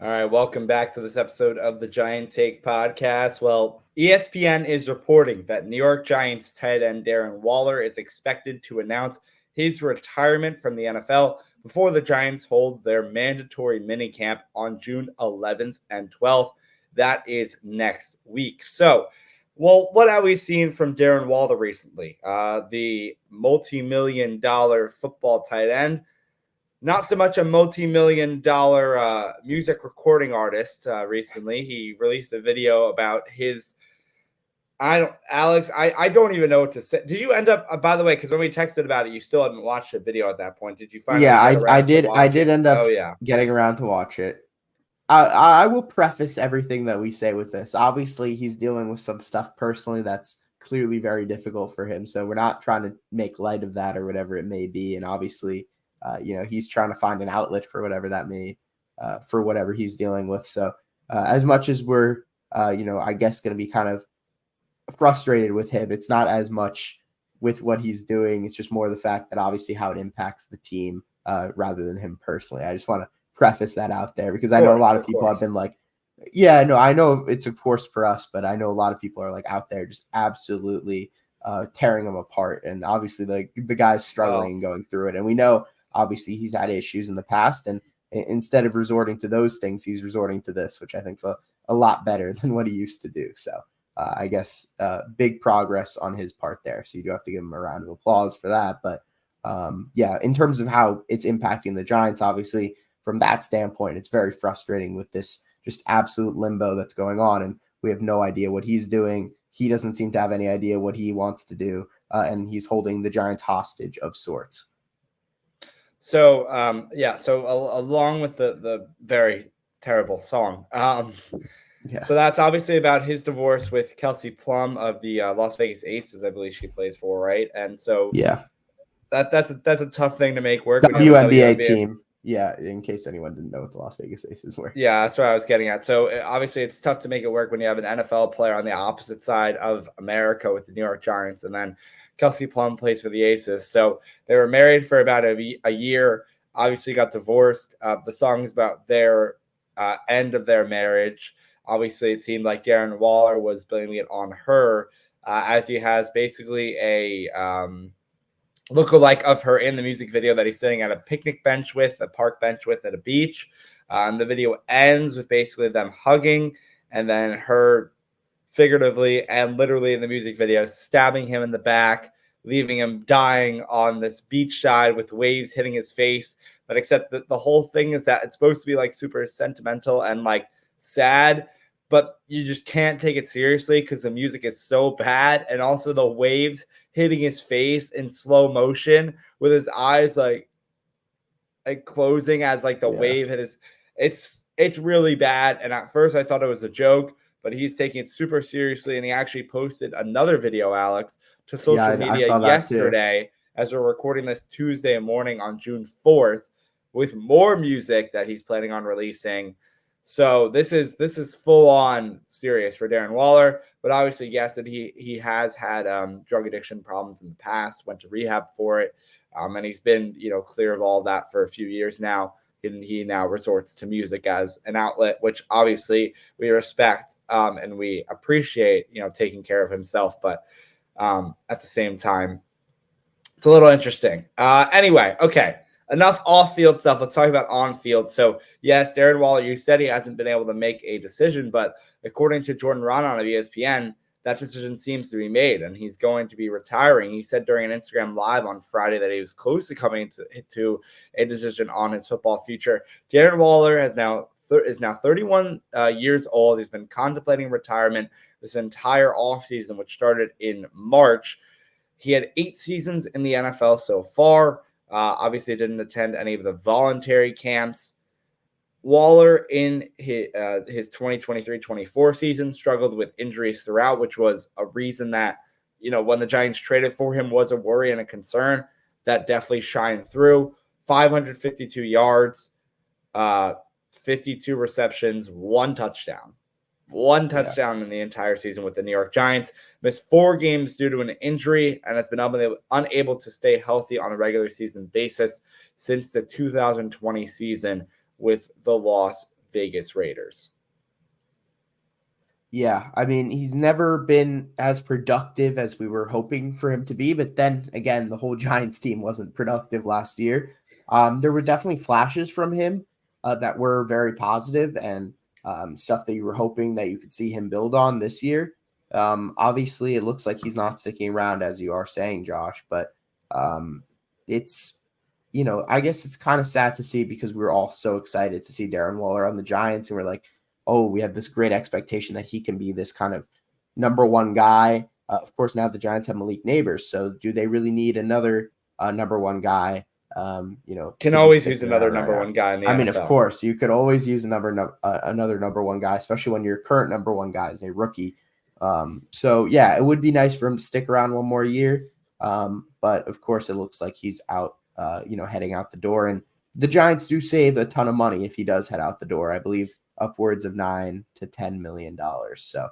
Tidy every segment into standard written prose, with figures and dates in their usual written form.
All right, welcome back to this episode of the Giant Take podcast. Well, ESPN is reporting that New York Giants tight end Darren Waller is expected to announce his retirement from the NFL before the Giants hold their mandatory minicamp on June 11th and 12th. That is next week. So, well, what have we seen from Darren Waller recently? The multi-million-dollar football tight end, not so much a multi-million dollar music recording artist. Recently, he released a video about his. I don't even know what to say. Did you end up, by the way, because when we texted about it, you still hadn't watched the video at that point. Did you finally Yeah, get I around to did. I did watching? end up Oh, yeah. getting around to watch it. I will preface everything that we say with this. Obviously, he's dealing with some stuff personally that's clearly very difficult for him. So we're not trying to make light of that or whatever it may be. And obviously, he's trying to find an outlet for whatever that may, for whatever he's dealing with. So as much as we're, I guess going to be kind of frustrated with him, it's not as much with what he's doing. It's just more the fact that obviously how it impacts the team rather than him personally. I just want to preface that out there because I know a lot of people have been like, yeah, no, I know it's of course for us, but I know a lot of people are like out there just absolutely tearing him apart. And obviously the guy's struggling and going through it. And we know obviously he's had issues in the past. And instead of resorting to those things, he's resorting to this, which I think is a lot better than what he used to do. So I guess big progress on his part there. So you do have to give him a round of applause for that. But in terms of how it's impacting the Giants, obviously from that standpoint, it's very frustrating with this just absolute limbo that's going on. And we have no idea what he's doing. He doesn't seem to have any idea what he wants to do. And he's holding the Giants hostage of sorts. So, along with the very terrible song, so that's obviously about his divorce with Kelsey Plum of the Las Vegas Aces, I believe she plays for, right? And so, that's a tough thing to make work. WNBA team. Yeah, in case anyone didn't know what the Las Vegas Aces were. Yeah, that's what I was getting at. So obviously, it's tough to make it work when you have an NFL player on the opposite side of America with the New York Giants, and then Kelsey Plum plays for the Aces. So they were married for about a year. Obviously, got divorced. The song is about their end of their marriage. Obviously, it seemed like Darren Waller was blaming it on her, as he has basically a lookalike of her in the music video that he's sitting at a picnic bench with, a park bench with at a beach. The video ends with basically them hugging, and then her figuratively and literally in the music video stabbing him in the back, leaving him dying on this beach side with waves hitting his face. But except that the whole thing is that it's supposed to be like super sentimental and like sad, but you just can't take it seriously because the music is so bad. And also the waves hitting his face in slow motion with his eyes like closing as like the wave hit his. It's really bad. And at first I thought it was a joke, but he's taking it super seriously. And he actually posted another video, Alex, to social media yesterday as we're recording this Tuesday morning on June 4th with more music that he's planning on releasing. So this is full on serious for Darren Waller. But obviously, yes, that he has had drug addiction problems in the past, went to rehab for it. And he's been, clear of all that for a few years now. And he now resorts to music as an outlet, which obviously we respect and we appreciate, taking care of himself. But at the same time, it's a little interesting. Anyway, okay. Enough off-field stuff. Let's talk about on-field. So, yes, Darren Waller, you said he hasn't been able to make a decision, but according to Jordan Raanan of ESPN, that decision seems to be made, and he's going to be retiring. He said during an Instagram Live on Friday that he was close to coming to a decision on his football future. Darren Waller is now 31 years old. He's been contemplating retirement this entire offseason, which started in March. He had 8 seasons in the NFL so far. Obviously, didn't attend any of the voluntary camps. Waller in his 2023-24 season struggled with injuries throughout, which was a reason that, when the Giants traded for him was a worry and a concern. That definitely shined through. 552 yards, 52 receptions, 1 touchdown. One touchdown in the entire season with the New York Giants. Missed 4 games due to an injury and has been unable to stay healthy on a regular season basis since the 2020 season with the Las Vegas Raiders. Yeah, I mean, he's never been as productive as we were hoping for him to be. But then again, the whole Giants team wasn't productive last year. There were definitely flashes from him that were very positive and stuff that you were hoping that you could see him build on this year. Obviously, it looks like he's not sticking around, as you are saying, Josh. But it's, I guess it's kind of sad to see because we were all so excited to see Darren Waller on the Giants, and we're like, oh, we have this great expectation that he can be this kind of number one guy. Of course, now the Giants have Malik Neighbors, so do they really need another number one guy? Can to be always use sticking another around right number now? one guy in the I mean, of NFL. course, you could always use another number one guy, especially when your current number one guy is a rookie. So yeah, it would be nice for him to stick around one more year. But of course, it looks like he's out, heading out the door. And the Giants do save a ton of money if he does head out the door. I believe upwards of $9 to $10 million. So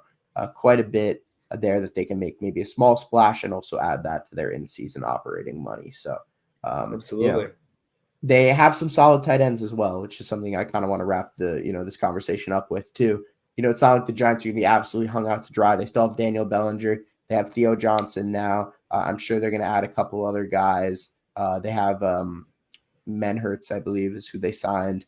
quite a bit there that they can make maybe a small splash and also add that to their in-season operating money. So, Absolutely. they have some solid tight ends as well, which is something I kind of want to wrap this conversation up with too. It's not like the Giants are going to be absolutely hung out to dry. They still have Daniel Bellinger. They have Theo Johnson now. I'm sure they're going to add a couple other guys. They have Menhertz, I believe, is who they signed.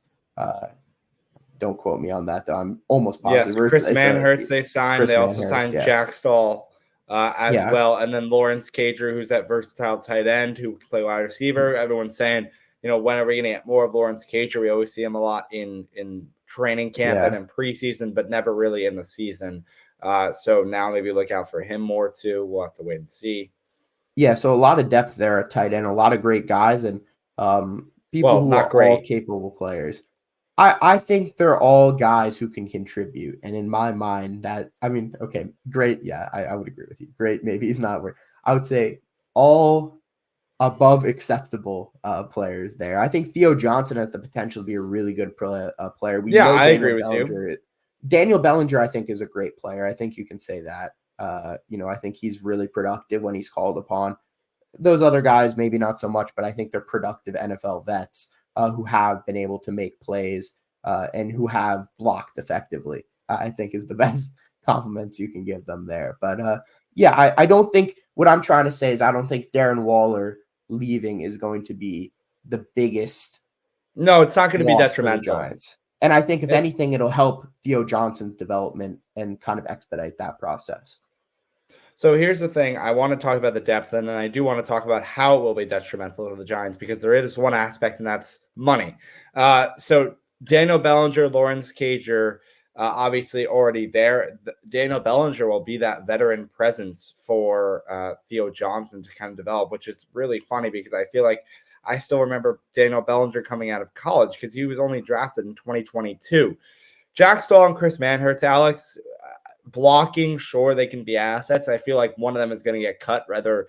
Don't quote me on that, though. I'm almost positive. Yes, Chris Manhertz they signed. Chris They also Manhertz, signed yeah. Jack Stahl as Yeah. well. And then Lawrence Cager, who's that versatile tight end who can play wide receiver. Everyone's saying, when are we going to get more of Lawrence Cager? We always see him a lot in training camp and in preseason, but never really in the season. So now maybe look out for him more too. We'll have to wait and see. Yeah, so a lot of depth there at tight end, a lot of great guys, and people who are all capable players. I think they're all guys who can contribute. And in my mind, okay, great. Yeah, I would agree with you. Great, maybe he's not where I would say all above acceptable players there. I think Theo Johnson has the potential to be a really good player. I agree with you. Daniel Bellinger, I think, is a great player. I think you can say that. I think he's really productive when he's called upon. Those other guys, maybe not so much, but I think they're productive NFL vets who have been able to make plays and who have blocked effectively, I think is the best compliments you can give them there. But I don't think what I'm trying to say is I don't think Darren Waller leaving is going to be the biggest. No, it's not going to be detrimental. And I think if anything, it'll help Theo Johnson's development and kind of expedite that process. So here's the thing. I want to talk about the depth, and then I do want to talk about how it will be detrimental to the Giants because there is one aspect, and that's money. So Daniel Bellinger, Lawrence Cager, obviously already there. Daniel Bellinger will be that veteran presence for Theo Johnson to kind of develop, which is really funny because I feel like I still remember Daniel Bellinger coming out of college because he was only drafted in 2022. Jack Stahl and Chris Manhertz, Alex, blocking, sure, they can be assets. I feel like one of them is going to get cut, whether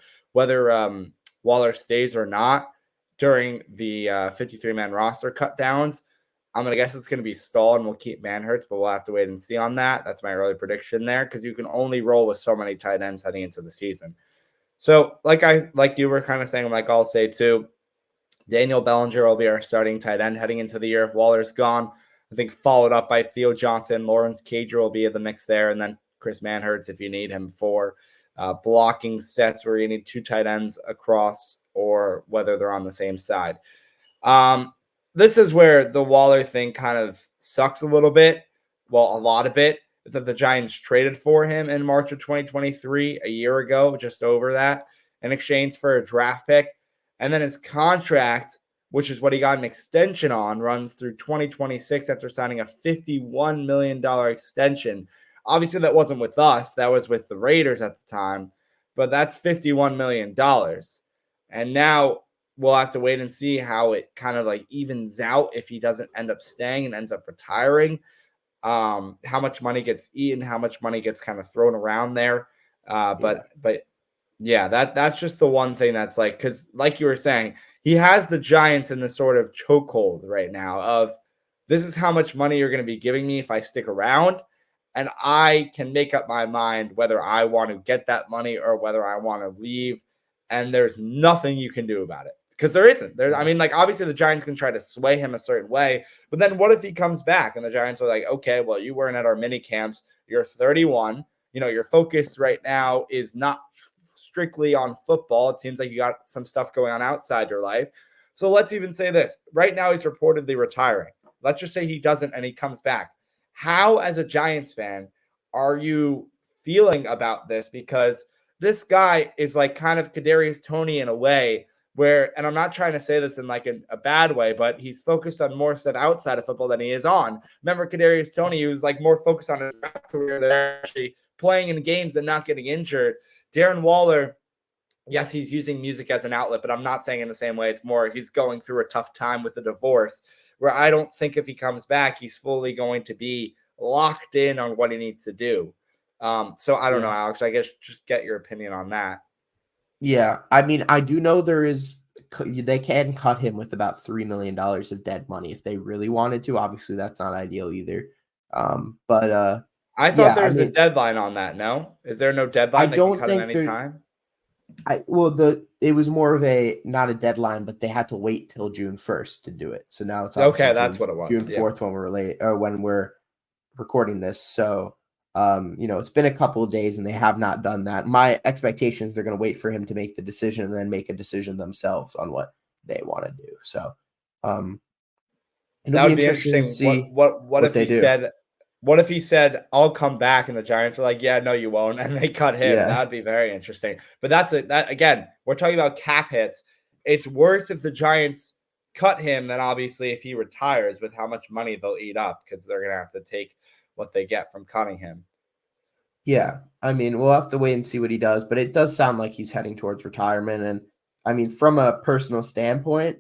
Waller stays or not during the 53-man roster cut downs. I'm going to guess it's going to be Stahl and we'll keep Manhertz, but we'll have to wait and see on that. That's my early prediction there because you can only roll with so many tight ends heading into the season. So like you were kind of saying, like I'll say too, Daniel Bellinger will be our starting tight end heading into the year if Waller's gone. I think followed up by Theo Johnson, Lawrence Cager will be in the mix there, and then Chris Manhertz if you need him for blocking sets where you need two tight ends across or whether they're on the same side. This is where the Waller thing kind of sucks a little bit. Well, a lot of it is that the Giants traded for him in March of 2023, a year ago, just over that, in exchange for a draft pick. And then his contract, which is what he got an extension on, runs through 2026 after signing a $51 million extension. Obviously, that wasn't with us. That was with the Raiders at the time. But that's $51 million. And now we'll have to wait and see how it kind of like evens out if he doesn't end up staying and ends up retiring. How much money gets eaten, how much money gets kind of thrown around there. But yeah, that's just the one thing that's like, because like you were saying, he has the Giants in the sort of chokehold right now of this is how much money you're going to be giving me if I stick around. And I can make up my mind whether I want to get that money or whether I want to leave. And there's nothing you can do about it Because there isn't. I mean, like, obviously the Giants can try to sway him a certain way, but then what if he comes back and the Giants are like, okay, well, you weren't at our mini camps. You're 31. Your focus right now is not strictly on football. It seems like you got some stuff going on outside your life. So let's even say this. Right now, he's reportedly retiring. Let's just say he doesn't and he comes back. How, as a Giants fan, are you feeling about this? Because this guy is like kind of Kadarius Toney in a way where, and I'm not trying to say this in like a bad way, but he's focused on more stuff outside of football than he is on. Remember Kadarius Toney, who's like more focused on his career than actually playing in games and not getting injured. Darren Waller, yes, he's using music as an outlet, but I'm not saying in the same way. It's more he's going through a tough time with a divorce where I don't think if he comes back, he's fully going to be locked in on what he needs to do. So I don't know, Alex. I guess just get your opinion on that. Yeah, I mean, I do know they can cut him with about $3 million of dead money if they really wanted to. Obviously, that's not ideal either. But I thought there was a deadline on that. No, is there no deadline? I don't cut him think anytime. It was more of not a deadline, but they had to wait till June 1st to do it. So now it's okay. That's what it was. June 4th when when we're recording this. So it's been a couple of days and they have not done that. My expectation is they're going to wait for him to make the decision and then make a decision themselves on what they want to do. So that would be interesting to see what if he said. What if he said, I'll come back, and the Giants are like, yeah, no, you won't, and they cut him? Yeah. That would be very interesting. But that again, we're talking about cap hits. It's worse if the Giants cut him than obviously if he retires with how much money they'll eat up because they're going to have to take what they get from cutting him. So. Yeah, I mean, we'll have to wait and see what he does, but it does sound like he's heading towards retirement. And I mean, from a personal standpoint,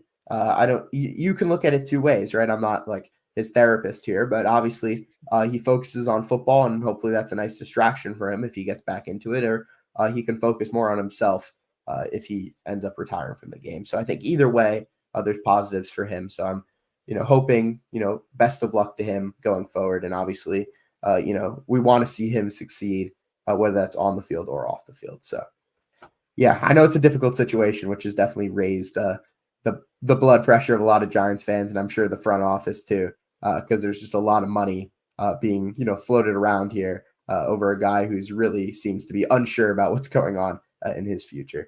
you can look at it two ways, right? I'm not like his therapist here, but obviously he focuses on football and hopefully that's a nice distraction for him if he gets back into it, or he can focus more on himself if he ends up retiring from the game. So I think either way, there's positives for him. So I'm, hoping, best of luck to him going forward. And obviously, we want to see him succeed, whether that's on the field or off the field. So yeah, I know it's a difficult situation, which has definitely raised the blood pressure of a lot of Giants fans, and I'm sure the front office too, because there's just a lot of money being floated around here over a guy who's really seems to be unsure about what's going on in his future.